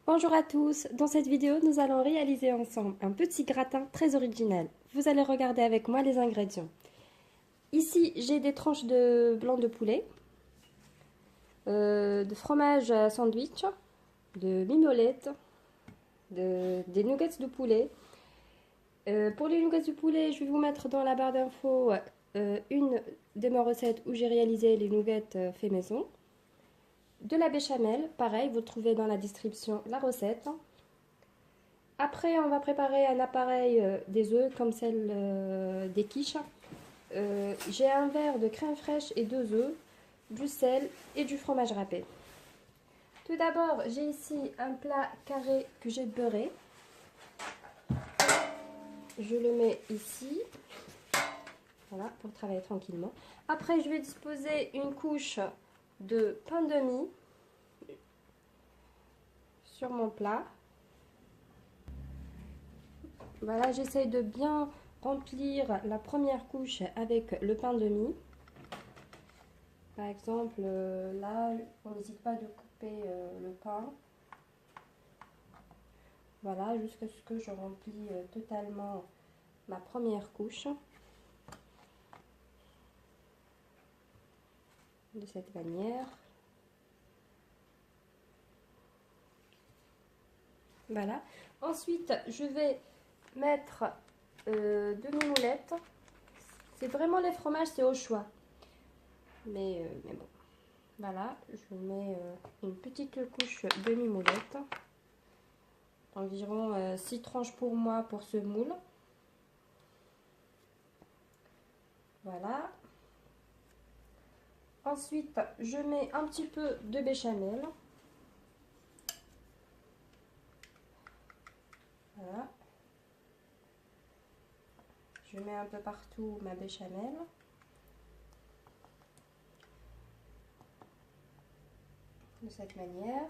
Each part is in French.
Bonjour à tous, dans cette vidéo nous allons réaliser ensemble un petit gratin très original. Vous allez regarder avec moi les ingrédients. Ici j'ai des tranches de blanc de poulet, de fromage à sandwich, de mimolette, des nuggets de poulet. Pour les nuggets de poulet, je vais vous mettre dans la barre d'infos une de mes recettes où j'ai réalisé les nuggets fait maison. De la béchamel, pareil, vous trouvez dans la description la recette. Après, on va préparer un appareil des œufs comme celle des quiches. J'ai un verre de crème fraîche et 2 œufs, du sel et du fromage râpé. Tout d'abord, j'ai ici un plat carré que j'ai beurré. Je le mets ici, voilà, pour travailler tranquillement. Après, je vais disposer une couche de pain de mie sur mon plat. Voilà, j'essaye de bien remplir la première couche avec le pain de mie. Par exemple, là, on n'hésite pas de couper le pain. Voilà, jusqu'à ce que je remplis totalement ma première couche. De cette manière. Voilà. Ensuite, je vais mettre demi-moulette. C'est vraiment les fromages, c'est au choix. Mais bon. Voilà, je mets une petite couche demi-moulette. Environ 6 tranches pour moi pour ce moule. Voilà. Ensuite, je mets un petit peu de béchamel. Voilà. Je mets un peu partout ma béchamel. De cette manière.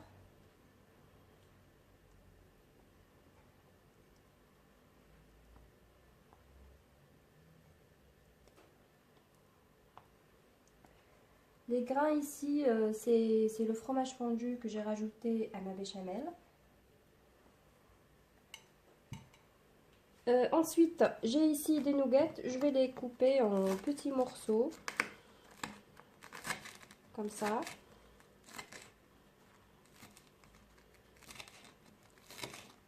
Les grains ici, c'est le fromage fondu que j'ai rajouté à ma béchamel. Ensuite, j'ai ici des nuggets. Je vais les couper en petits morceaux. Comme ça.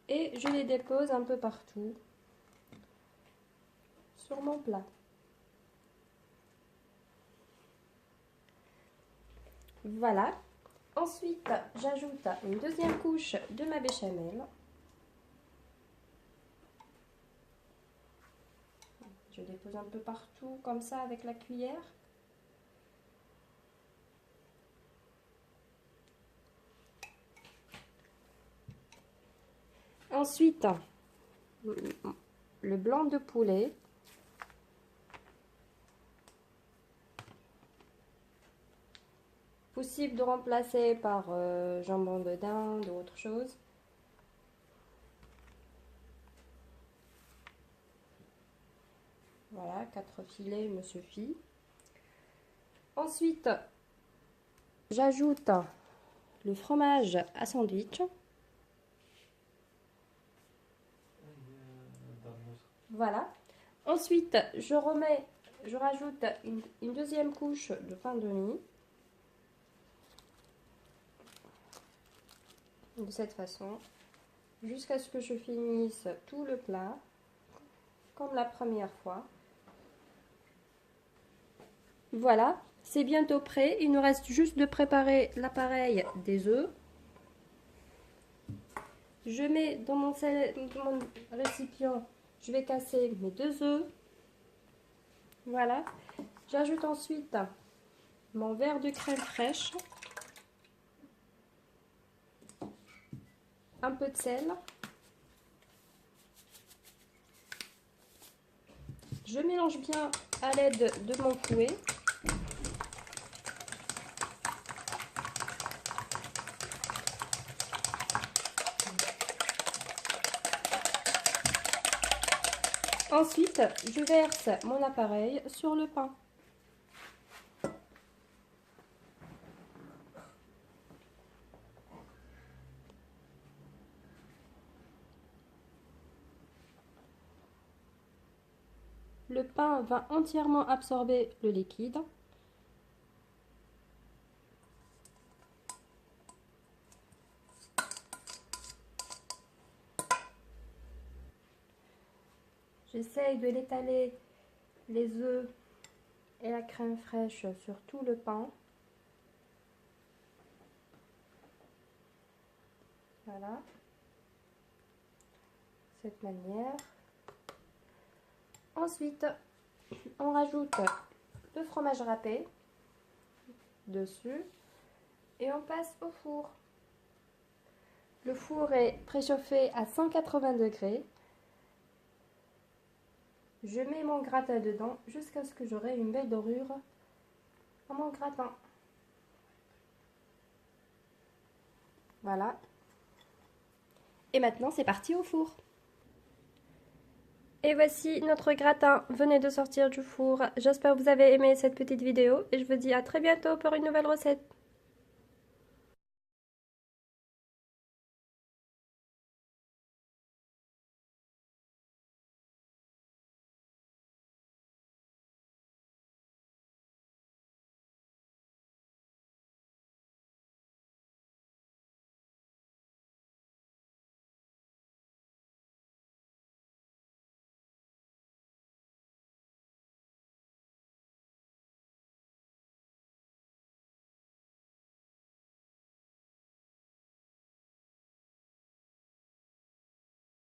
Et je les dépose un peu partout sur mon plat. Voilà. Ensuite, j'ajoute une deuxième couche de ma béchamel. Je dépose un peu partout comme ça avec la cuillère. Ensuite, le blanc de poulet. Possible de remplacer par jambon de dinde ou autre chose. Voilà, 4 filets me suffit. Ensuite, j'ajoute le fromage à sandwich. Voilà. Ensuite, je rajoute une deuxième couche de pain de mie. De cette façon, jusqu'à ce que je finisse tout le plat, comme la première fois. Voilà, c'est bientôt prêt. Il nous reste juste de préparer l'appareil des œufs. Je mets dans mon récipient, je vais casser mes 2 œufs. Voilà. J'ajoute ensuite mon verre de crème fraîche, un peu de sel. Je mélange bien à l'aide de mon fouet. Ensuite, je verse mon appareil sur le pain. le pain va entièrement absorber le liquide. J'essaye de l'étaler les œufs et la crème fraîche sur tout le pain. Voilà. De cette manière. Ensuite, on rajoute le fromage râpé dessus et on passe au four. Le four est préchauffé à 180 degrés. Je mets mon gratin dedans jusqu'à ce que j'aurai une belle dorure à mon gratin. Voilà. Et maintenant, c'est parti au four. Et voici notre gratin venait de sortir du four. J'espère que vous avez aimé cette petite vidéo et je vous dis à très bientôt pour une nouvelle recette.